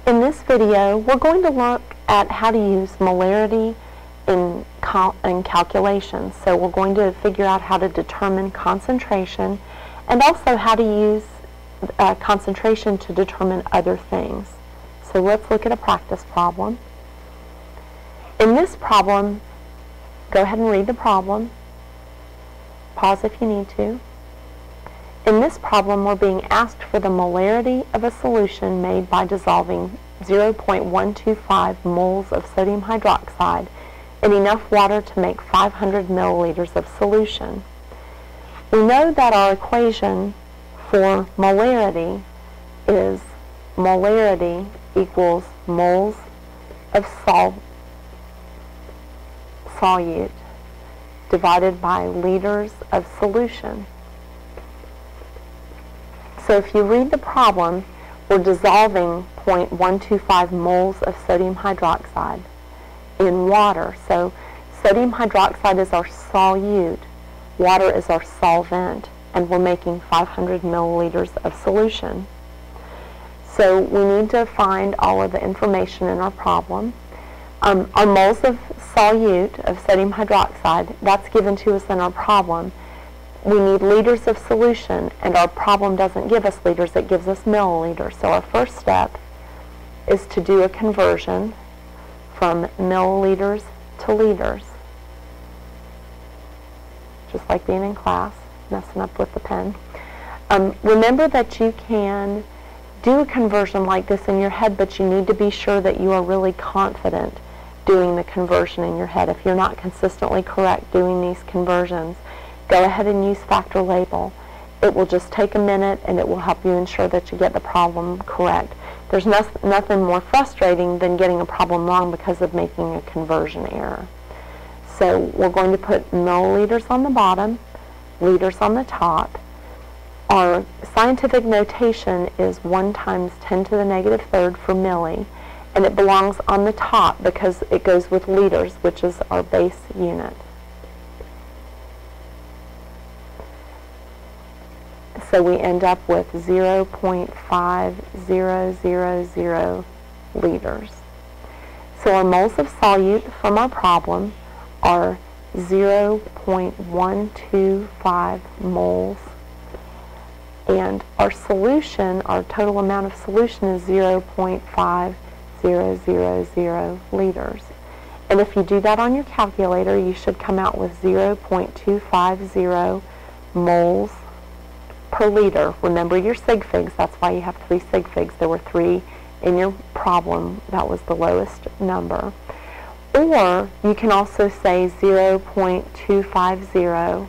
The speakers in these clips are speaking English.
In this video, we're going to look at how to use molarity in calculations. So we're going to figure out how to determine concentration and also how to use concentration to determine other things. So let's look at a practice problem. In this problem, go ahead and read the problem. Pause if you need to. In this problem, we're being asked for the molarity of a solution made by dissolving 0.125 moles of sodium hydroxide in enough water to make 500 milliliters of solution. We know that our equation for molarity is molarity equals moles of solute divided by liters of solution. So if you read the problem, we're dissolving 0.125 moles of sodium hydroxide in water. So sodium hydroxide is our solute, water is our solvent, and we're making 500 milliliters of solution. So we need to find all of the information in our problem. Our moles of solute of sodium hydroxide, that's given to us in our problem. We need liters of solution, and our problem doesn't give us liters, it gives us milliliters. So our first step is to do a conversion from milliliters to liters. Just like being in class, messing up with the pen. Remember that you can do a conversion like this in your head, but you need to be sure that you are really confident doing the conversion in your head. If you're not consistently correct doing these conversions, go ahead and use factor label. It will just take a minute and it will help you ensure that you get the problem correct. There's nothing more frustrating than getting a problem wrong because of making a conversion error. So we're going to put milliliters on the bottom, liters on the top. Our scientific notation is 1 times 10 to the negative third for milli, and it belongs on the top because it goes with liters, which is our base unit. So we end up with 0.5000 liters. So our moles of solute from our problem are 0.125 moles. And our solution, our total amount of solution is 0.5000 liters. And if you do that on your calculator, you should come out with 0.250 moles per liter. Remember your sig figs, that's why you have 3 sig figs. There were 3 in your problem. That was the lowest number. Or you can also say 0.250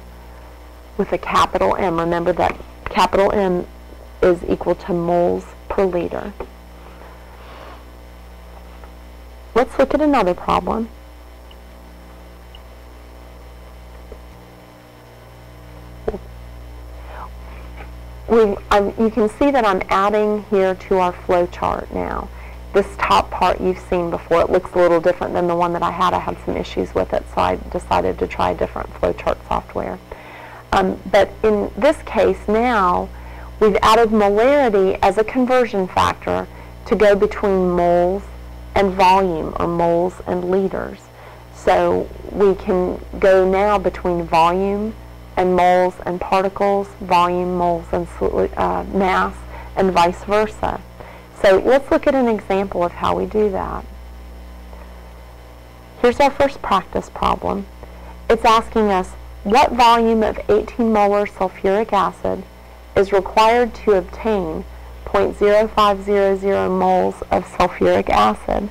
with a capital M. Remember that capital M is equal to moles per liter. Let's look at another problem. You can see that I'm adding here to our flow chart now. This top part you've seen before. It looks a little different than the one that I had. I had some issues with it, so I decided to try a different flowchart software. But in this case now, we've added molarity as a conversion factor to go between moles and volume, or moles and liters. So we can go now between volume and moles and particles, volume, moles, and mass, and vice versa. So let's look at an example of how we do that. Here's our first practice problem. It's asking us what volume of 18 molar sulfuric acid is required to obtain 0.0500 moles of sulfuric acid.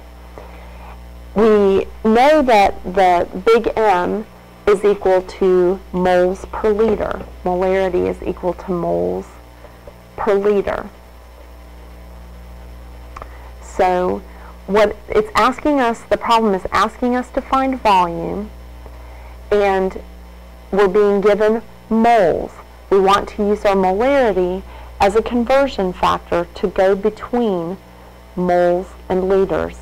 We know that the big M is equal to moles per liter. Molarity is equal to moles per liter. So what it's asking us, the problem is asking us to find volume, and we're being given moles. We want to use our molarity as a conversion factor to go between moles and liters.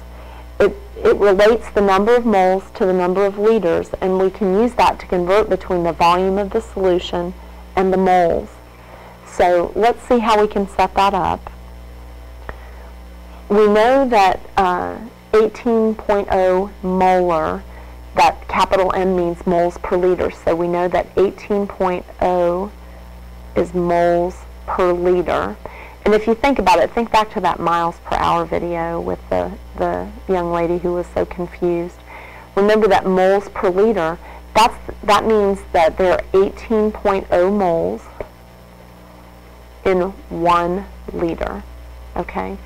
It relates the number of moles to the number of liters, and we can use that to convert between the volume of the solution and the moles. So let's see how we can set that up. we know that 18.0 molar, that capital M means moles per liter, so we know that 18.0 is moles per liter. And if you think about it, think back to that miles per hour video with the young lady who was so confused. Remember that moles per liter, that means that there are 18.0 moles in 1 liter. Okay?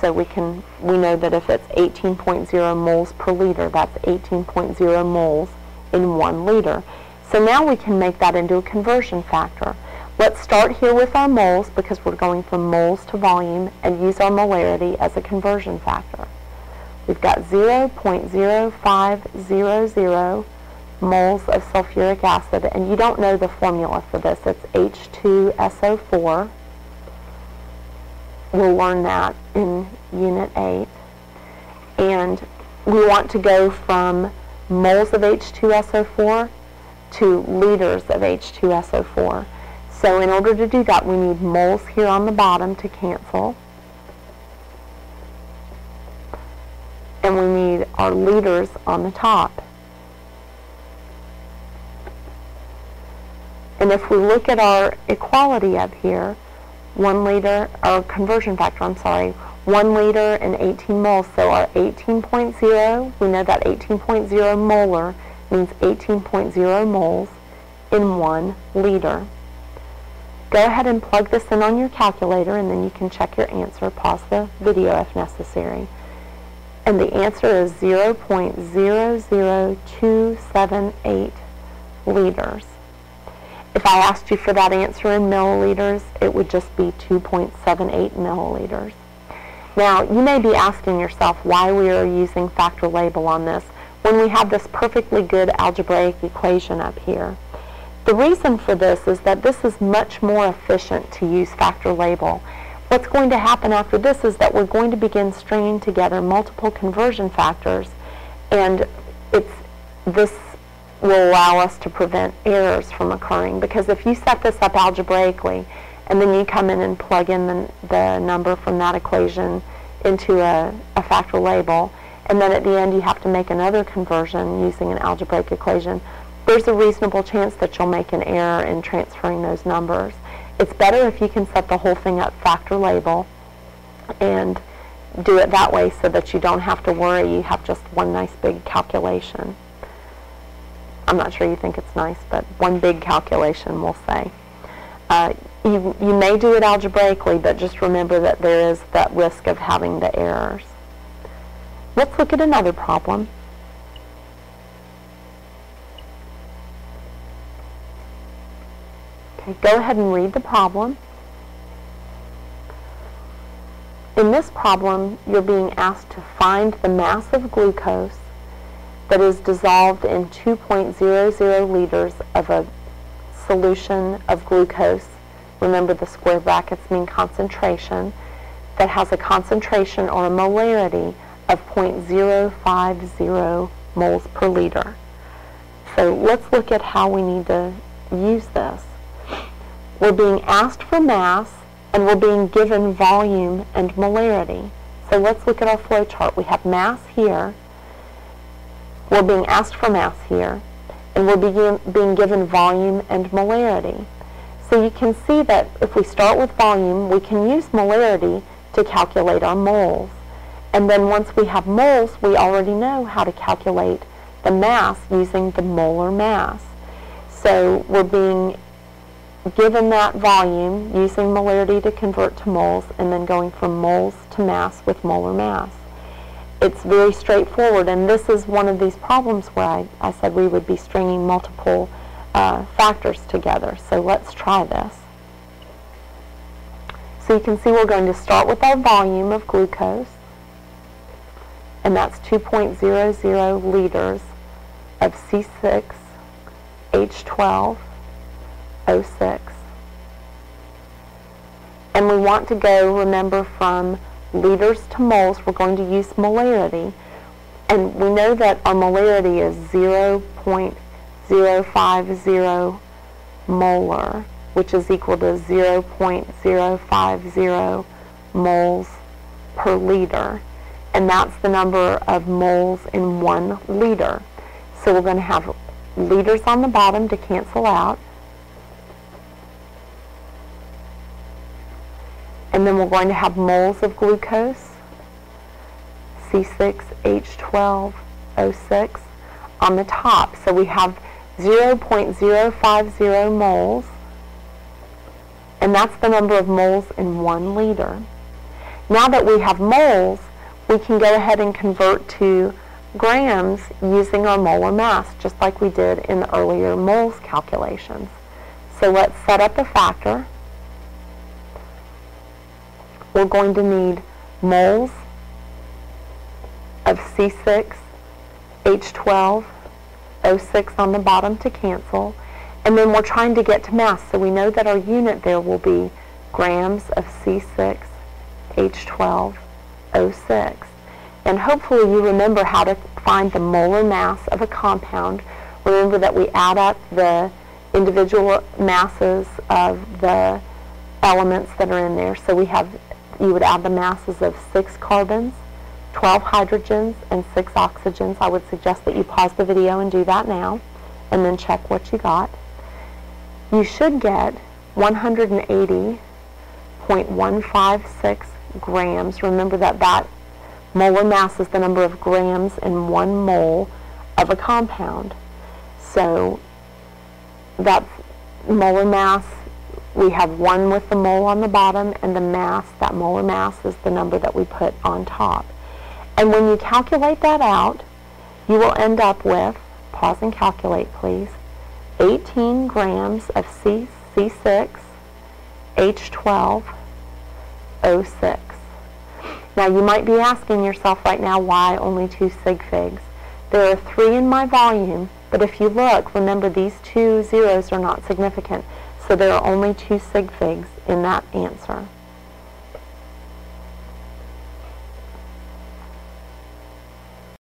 So we know that if it's 18.0 moles per liter, that's 18.0 moles in 1 liter. So now we can make that into a conversion factor. Let's start here with our moles because we're going from moles to volume and use our molarity as a conversion factor. We've got 0.0500 moles of sulfuric acid, and you don't know the formula for this. It's H2SO4. We'll learn that in Unit 8. And we want to go from moles of H2SO4 to liters of H2SO4. So in order to do that, we need moles here on the bottom to cancel. And we need our liters on the top. And if we look at our equality up here, 1 liter, or conversion factor, 1 liter and 18 moles. So our 18.0, we know that 18.0 molar means 18.0 moles in 1 liter. Go ahead and plug this in on your calculator, and then you can check your answer. Pause the video if necessary. And the answer is 0.00278 liters. If I asked you for that answer in milliliters, it would just be 2.78 milliliters. Now, you may be asking yourself why we are using factor label on this when we have this perfectly good algebraic equation up here. The reason for this is that this is much more efficient to use factor label. What's going to happen after this is that we're going to begin stringing together multiple conversion factors, and this will allow us to prevent errors from occurring, because if you set this up algebraically and then you come in and plug in the number from that equation into a factor label, and then at the end you have to make another conversion using an algebraic equation, there's a reasonable chance that you'll make an error in transferring those numbers. It's better if you can set the whole thing up factor label and do it that way so that you don't have to worry. You have just one nice big calculation. I'm not sure you think it's nice, but one big calculation, we'll say. You may do it algebraically, but just remember that there is that risk of having the errors. Let's look at another problem. Okay, go ahead and read the problem. In this problem, you're being asked to find the mass of glucose that is dissolved in 2.00 liters of a solution of glucose. Remember, the square brackets mean concentration, that has a concentration or a molarity of 0.050 moles per liter. So let's look at how we need to use this. We're being asked for mass, and we're being given volume and molarity. So let's look at our flow chart. We have mass here. We're being asked for mass here, and we're being given volume and molarity. So you can see that if we start with volume, we can use molarity to calculate our moles. And then once we have moles, we already know how to calculate the mass using the molar mass. So we're being given that volume using molarity to convert to moles, and then going from moles to mass with molar mass. It's very straightforward, and this is one of these problems where I said we would be stringing multiple factors together. So let's try this. So you can see we're going to start with our volume of glucose, and that's 2.00 liters of C6H12O6. And we want to go, remember, from liters to moles. We're going to use molarity, and we know that our molarity is 0.050 molar, which is equal to 0.050 moles per liter, and that's the number of moles in 1 liter. So we're going to have liters on the bottom to cancel out, and then we're going to have moles of glucose, C6H12O6, on the top. So we have 0.050 moles, and that's the number of moles in 1 liter. Now that we have moles, we can go ahead and convert to grams using our molar mass, just like we did in the earlier moles calculations. So let's set up a factor. We're going to need moles of C6H12O6 on the bottom to cancel, and then we're trying to get to mass, so we know that our unit there will be grams of C6H12O6. And hopefully you remember how to find the molar mass of a compound. Remember that we add up the individual masses of the elements that are in there. So you would add the masses of 6 carbons, 12 hydrogens, and 6 oxygens. I would suggest that you pause the video and do that now, and then check what you got. You should get 180.156 grams. Remember that molar mass is the number of grams in 1 mole of a compound. So that's molar mass. We have 1 with the mole on the bottom, and the mass, that molar mass, is the number that we put on top. And when you calculate that out, you will end up with, pause and calculate please, 18 grams of C6H12O6. Now you might be asking yourself right now, why only 2 sig figs? There are 3 in my volume, but if you look, remember these 2 zeros are not significant, so there are only 2 sig figs in that answer.